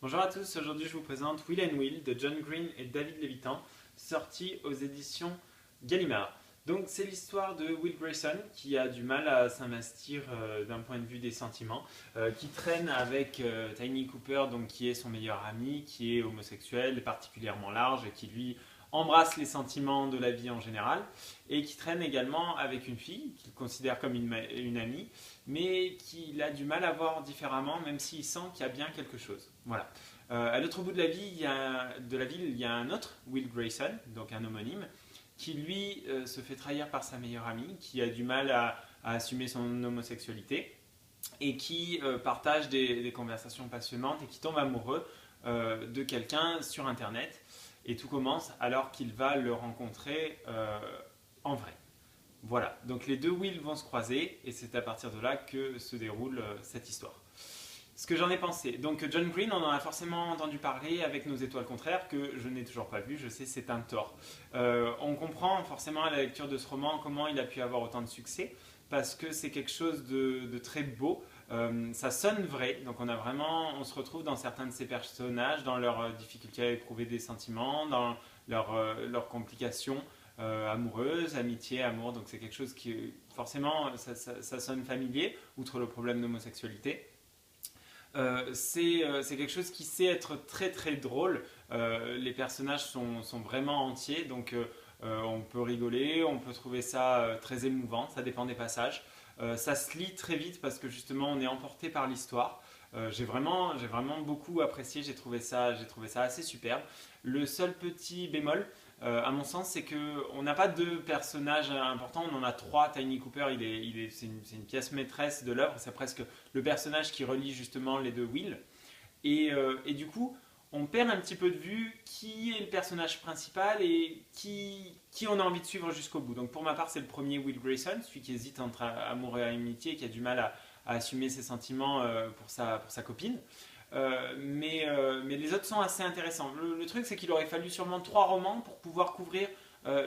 Bonjour à tous, aujourd'hui je vous présente Will and Will de John Green et David Levitan, sorti aux éditions Gallimard. Donc c'est l'histoire de Will Grayson qui a du mal à s'investir d'un point de vue des sentiments, qui traîne avec Tiny Cooper, donc, qui est son meilleur ami, qui est homosexuel, particulièrement large et qui lui embrasse les sentiments de la vie en général, et qui traîne également avec une fille qu'il considère comme une amie, mais qu'il a du mal à voir différemment, même s'il sent qu'il y a bien quelque chose. Voilà. À l'autre bout de la ville, il y a un autre, Will Grayson, donc un homonyme, qui lui se fait trahir par sa meilleure amie, qui a du mal à assumer son homosexualité, et qui partage des conversations passionnantes et qui tombe amoureux de quelqu'un sur Internet. Et tout commence alors qu'il va le rencontrer en vrai. Voilà, donc les deux Will vont se croiser et c'est à partir de là que se déroule cette histoire. Ce que j'en ai pensé. Donc John Green, on en a forcément entendu parler avec Nos étoiles contraires, que je n'ai toujours pas vu, je sais c'est un tort. On comprend forcément à la lecture de ce roman comment il a pu avoir autant de succès, parce que c'est quelque chose de très beau. Ça sonne vrai, donc on se retrouve dans certains de ces personnages, dans leur difficulté à éprouver des sentiments, dans leurs complications amoureuses, amitié, amour, donc c'est quelque chose qui forcément ça sonne familier, outre le problème d'homosexualité. C'est quelque chose qui sait être très très drôle. Les personnages sont vraiment entiers, donc on peut rigoler, on peut trouver ça très émouvant, ça dépend des passages. Ça se lit très vite parce que justement on est emporté par l'histoire. J'ai vraiment beaucoup apprécié, j'ai trouvé ça assez superbe. Le seul petit bémol, à mon sens, c'est qu'on n'a pas deux personnages importants, on en a trois. Tiny Cooper, c'est une pièce maîtresse de l'œuvre, c'est presque le personnage qui relie justement les deux Will. Et du coup, on perd un petit peu de vue qui est le personnage principal et qui on a envie de suivre jusqu'au bout. Donc pour ma part, c'est le premier Will Grayson, celui qui hésite entre amour et amitié, qui a du mal à assumer ses sentiments pour sa copine. Mais les autres sont assez intéressants. Le truc, c'est qu'il aurait fallu sûrement 3 romans pour pouvoir couvrir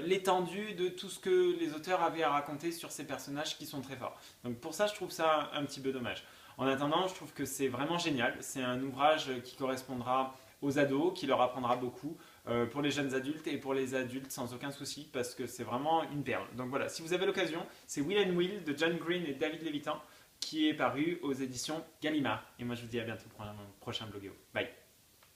l'étendue de tout ce que les auteurs avaient à raconter sur ces personnages qui sont très forts. Donc pour ça, je trouve ça un petit peu dommage. En attendant, je trouve que c'est vraiment génial. C'est un ouvrage qui correspondra aux ados, qui leur apprendra beaucoup, pour les jeunes adultes et pour les adultes sans aucun souci, parce que c'est vraiment une perle. Donc voilà, si vous avez l'occasion, c'est Will and Will de John Green et David Levitan, qui est paru aux éditions Gallimard. Et moi je vous dis à bientôt pour un prochain blogueo. Bye.